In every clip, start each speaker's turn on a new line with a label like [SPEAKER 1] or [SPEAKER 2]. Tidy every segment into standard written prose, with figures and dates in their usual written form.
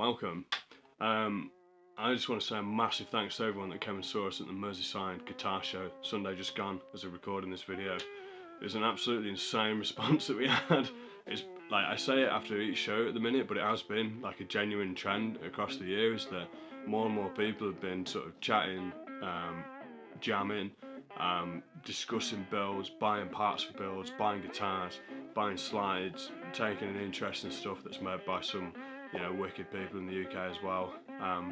[SPEAKER 1] welcome. I just want to say a massive thanks to everyone that came and saw us at the Merseyside guitar show Sunday just gone as we're recording this video. It was an absolutely insane response that we had. It's like, I say it after each show at the minute, but it has been like a genuine trend across the year, is that more and more people have been sort of chatting, jamming, discussing builds, buying parts for builds, buying guitars, buying slides, taking an interest in stuff that's made by some, you know, wicked people in the UK as well,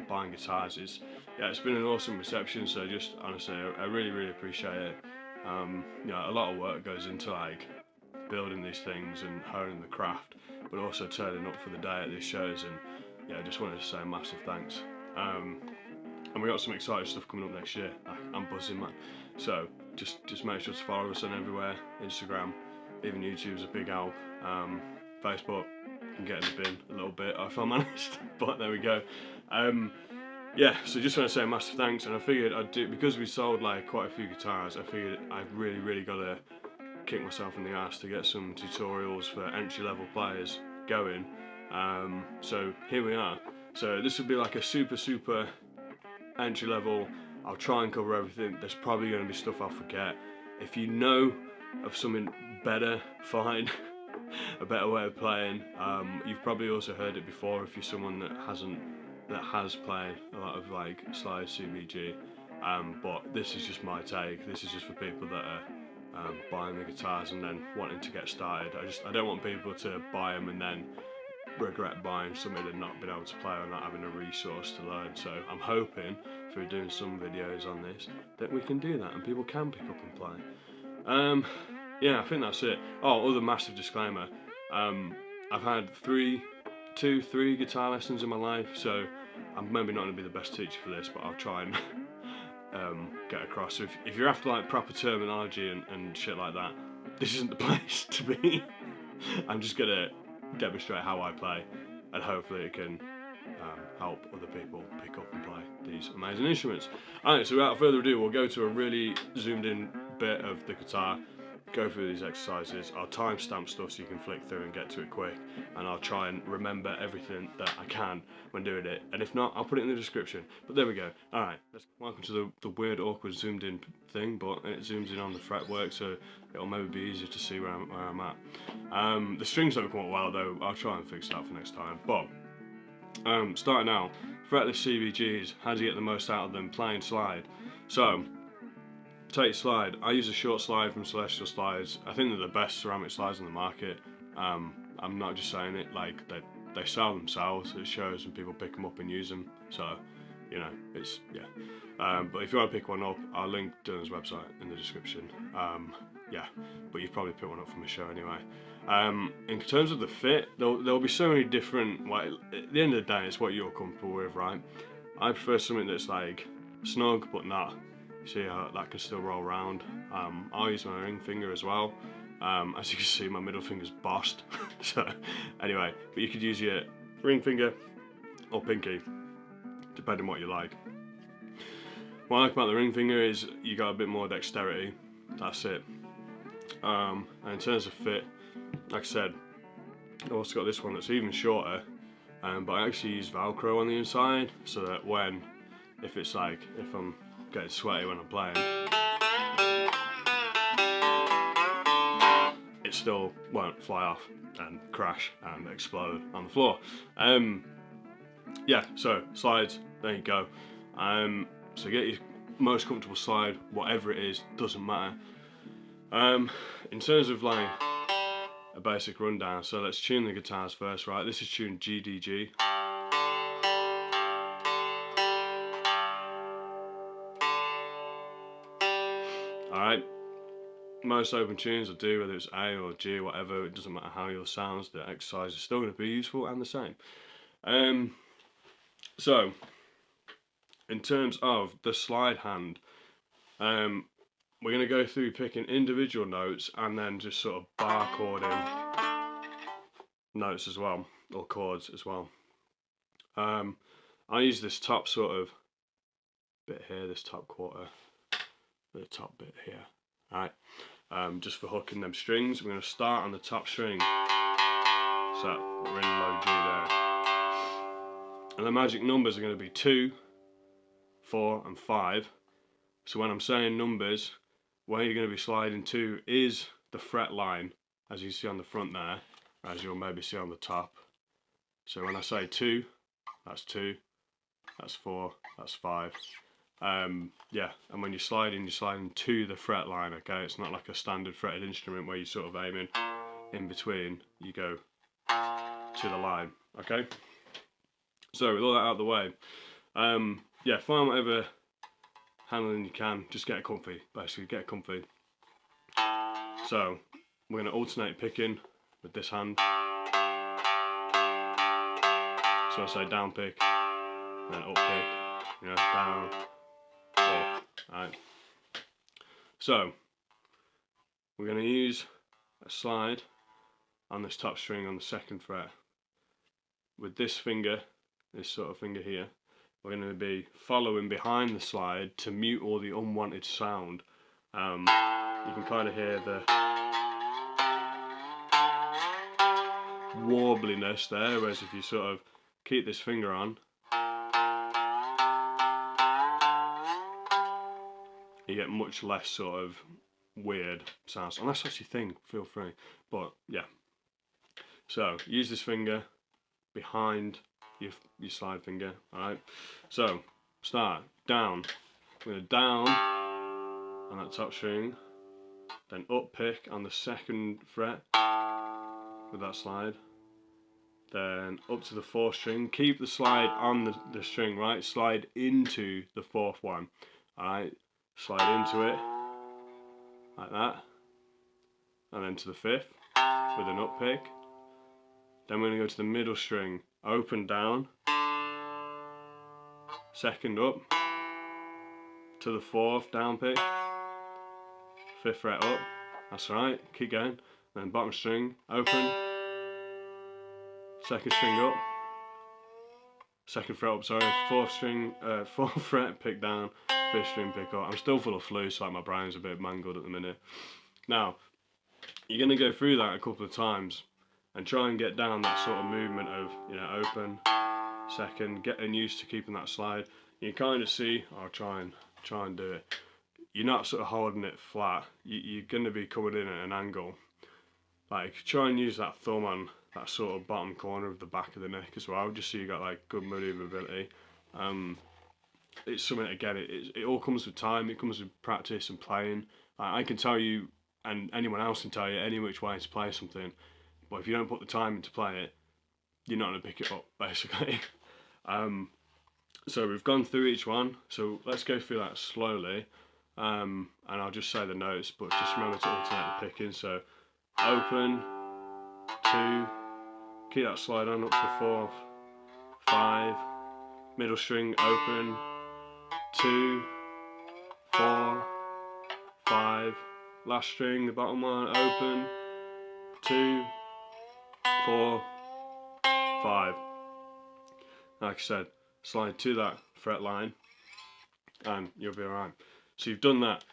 [SPEAKER 1] buying guitars. It's been an awesome reception, so just honestly I really appreciate it. You know, a lot of work goes into like building these things and honing the craft, but also turning up for the day at these shows, and yeah, I just wanted to say a massive thanks. And we got some exciting stuff coming up next year. I'm buzzing, man. So just make sure to follow us on everywhere. Instagram, even YouTube's a big help. Facebook can get in the bin a little bit if I'm honest, but there we go. Yeah, so just want to say a massive thanks, and I figured I'd do, because we sold like quite a few guitars, I figured I've really got to kick myself in the ass to get some tutorials for entry-level players going. So here we are. So this would be like a super entry level. I'll try and cover everything. There's probably going to be stuff I'll forget. If you know of something better, fine. A better way of playing. You've probably also heard it before if you're someone that has played a lot of like slide CBG. But this is just my take. This is just for people that are buying the guitars and then wanting to get started. I don't want people to buy them and then regret buying something and not being able to play or not having a resource to learn. So I'm hoping through doing some videos on this that we can do that and people can pick up and play. Yeah, I think that's it. Oh, other massive disclaimer. I've had three guitar lessons in my life, so I'm maybe not going to be the best teacher for this, but I'll try and get across. So if you're after like proper terminology and shit like that, this isn't the place to be. I'm just going to demonstrate how I play, and hopefully it can help other people pick up and play these amazing instruments. Alright, so without further ado, we'll go to a really zoomed in bit of the guitar, go through these exercises. I'll timestamp stuff so you can flick through and get to it quick, and I'll try and remember everything that I can when doing it, and if not, I'll put it in the description. But there we go. Alright, welcome to the weird awkward zoomed in thing, but it zooms in on the fretwork, so it'll maybe be easier to see where I'm at. The strings don't come up well though. I'll try and fix that for next time. But starting out, fretless CBGs, how do you get the most out of them playing slide? So take slide. I use a short slide from Celestial Slides. I think they're the best ceramic slides on the market. I'm not just saying it, like they sell themselves. It shows when people pick them up and use them. So, you know, it's, yeah. But if you want to pick one up, I'll link Dylan's website in the description. Yeah, but you've probably picked one up from the show anyway. In terms of the fit, there'll be so many different, like, at the end of the day, it's what you're comfortable with, right? I prefer something that's like snug, but not, see how that can still roll around. I'll use my ring finger as well. As you can see, my middle finger's bossed. So anyway, but you could use your ring finger or pinky, depending on what you like. What I like about the ring finger is you got a bit more dexterity. That's it. And in terms of fit, like I said, I've also got this one that's even shorter, but I actually use Velcro on the inside, so that if I'm getting sweaty when I'm playing, it still won't fly off and crash and explode on the floor. Yeah, so slides, there you go. So get your most comfortable slide, whatever it is, doesn't matter. In terms of like a basic rundown, so let's tune the guitars first, right? This is tuned GDG. Alright, most open tunes I do, whether it's A or G or whatever, it doesn't matter how yours sounds, the exercise is still going to be useful and the same. So, in terms of the slide hand, we're going to go through picking individual notes and then just sort of bar chording notes as well, or chords as well. I use this top sort of bit here, this top quarter, the top bit here, alright, just for hooking them strings. We're going to start on the top string, so we're in low G there. And the magic numbers are going to be 2, 4 and 5. So when I'm saying numbers, where you're going to be sliding to is the fret line, as you see on the front there, as you'll maybe see on the top. So when I say 2, that's 2, that's 4, that's 5. Yeah, and when you're sliding to the fret line, okay? It's not like a standard fretted instrument where you're sort of aiming in between, you go to the line, okay? So with all that out of the way, yeah, find whatever handling you can, just get comfy, basically get comfy. So we're going to alternate picking with this hand. So I say down pick, then up pick, you know, down, up, alright. So we're going to use a slide on this top string on the 2nd fret. With this finger, this sort of finger here, we're going to be following behind the slide to mute all the unwanted sound. You can kind of hear the warbliness there, whereas if you sort of keep this finger on, you get much less sort of weird sounds. Unless that's your thing, feel free. But yeah. So use this finger behind your slide finger. Alright. So start down. We're going to down on that top string, then up pick on the 2nd fret with that slide, then up to the 4th string. Keep the slide on the string, right? Slide into the 4th one. Alright. Slide into it like that, and then to the 5th with an up pick. Then we're going to go to the middle string, open down, 2nd up, to the 4th down pick, 5th fret up, that's right, keep going. Then bottom string, open, 2nd string up, 2nd fret up, sorry, 4th string, 4th fret, pick down, 5th string, pick up. I'm still full of flu, so like my brain's a bit mangled at the minute. Now, you're going to go through that a couple of times and try and get down that sort of movement of, you know, open, 2nd, getting used to keeping that slide. You kind of see, I'll try and do it. You're not sort of holding it flat. You're going to be coming in at an angle. Like, try and use that thumb on that sort of bottom corner of the back of the neck as well, just so you got like good maneuverability. It's something, again, it all comes with time. It comes with practice and playing. I can tell you, and anyone else can tell you, any which way to play something, but if you don't put the time into play it, you're not going to pick it up, basically. So we've gone through each one, so let's go through that slowly, and I'll just say the notes, but just remember to alternate the picking. So open, 2, keep that slide on up to the 4th, 5, middle string, open, 2, 4, 5, last string, the bottom one, open, 2, 4, 5. Like I said, slide to that fret line and you'll be alright. So you've done that.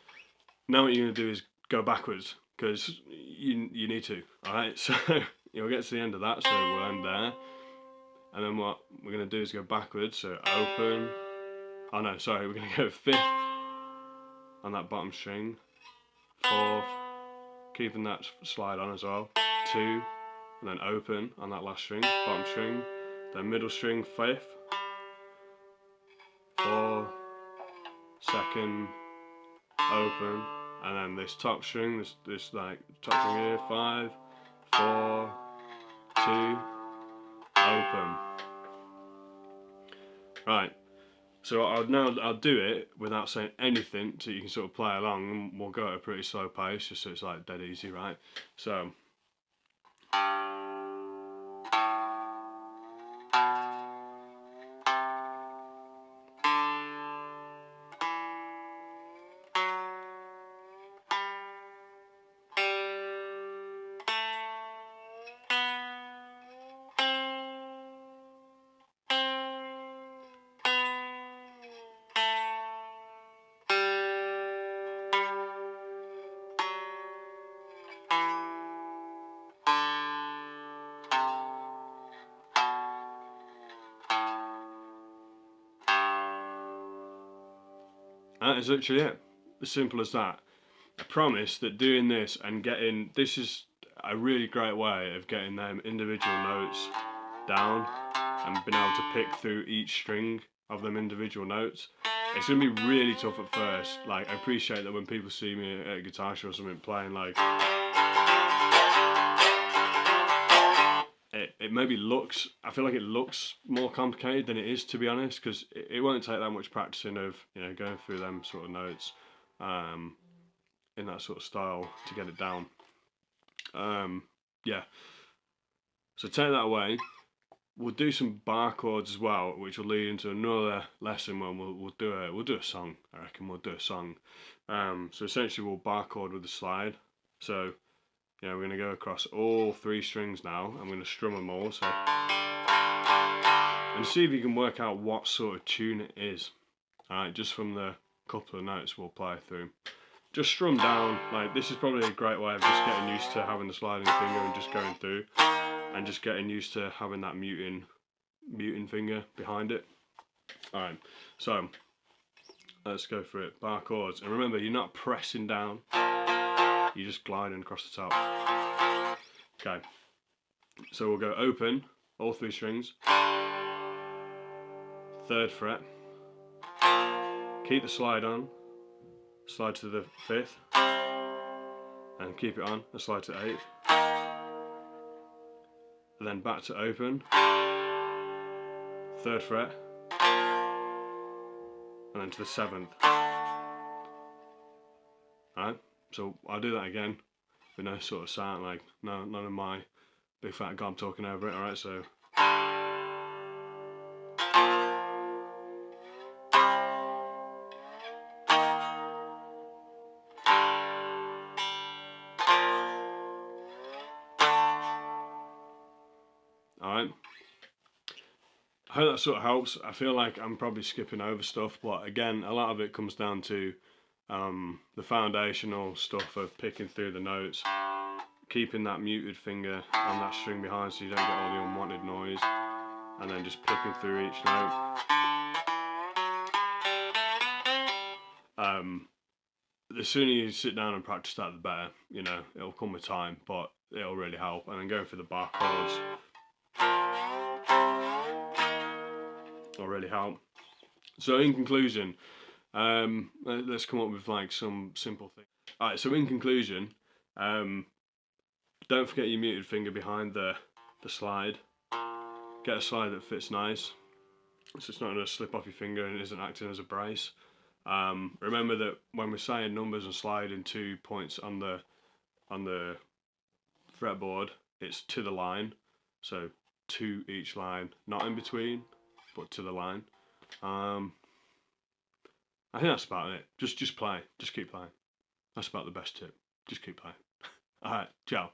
[SPEAKER 1] Now what you're going to do is go backwards, because you need to, alright? So you'll get to the end of that, so we'll end there. And then what we're going to do is go backwards, so open, oh no, sorry, we're going to go 5th on that bottom string, 4th, keeping that slide on as well, 2, and then open on that last string, bottom string, then middle string, 5th, 4, 2nd, open, and then this top string, this like top string here, 5, 4, 2, open. Right, so I'll do it without saying anything, so you can sort of play along, and we'll go at a pretty slow pace, just so it's like dead easy, right? So. That is literally it. As simple as that. I promise that doing this and this is a really great way of getting them individual notes down and being able to pick through each string of them individual notes. It's going to be really tough at first. Like, I appreciate that when people see me at a guitar show or something playing, like, it maybe looks, I feel like it looks more complicated than it is, to be honest, because it won't take that much practicing of, you know, going through them sort of notes in that sort of style to get it down. Yeah. So take that away. We'll do some bar chords as well, which will lead into another lesson when we'll do a song. I reckon we'll do a song. So essentially we'll bar chord with the slide. So yeah, we're going to go across all 3 strings now. I'm going to strum them all. So and see if you can work out what sort of tune it is. Alright, just from the couple of notes we'll play through. Just strum down. Like, this is probably a great way of just getting used to having the sliding finger and just going through, and just getting used to having that muting finger behind it. Alright, so let's go for it. Bar chords. And remember, you're not pressing down, you're just gliding across the top. Okay, so we'll go open, all 3 strings, 3rd fret, keep the slide on, slide to the 5th, and keep it on, and slide to 8th, and then back to open, 3rd fret, and then to the 7th. Alright, so I'll do that again with no sort of sound, like none of my big fat gob talking over it. Alright, so alright, I hope that sort of helps. I feel like I'm probably skipping over stuff, but again, a lot of it comes down to the foundational stuff of picking through the notes, keeping that muted finger on that string behind so you don't get all the unwanted noise, and then just picking through each note. The sooner you sit down and practice that, the better. You know, it'll come with time, but it'll really help. And then going for the bar chords will really help. So in conclusion, let's come up with like some simple things. Alright, so in conclusion, don't forget your muted finger behind the slide. Get a slide that fits nice, so it's not going to slip off your finger and isn't acting as a brace. Remember that when we're saying numbers and sliding 2 points on the fretboard, it's to the line, so to each line, not in between, but to the line. I think that's about it. Just play, just keep playing. That's about the best tip. Just keep playing. Alright, ciao.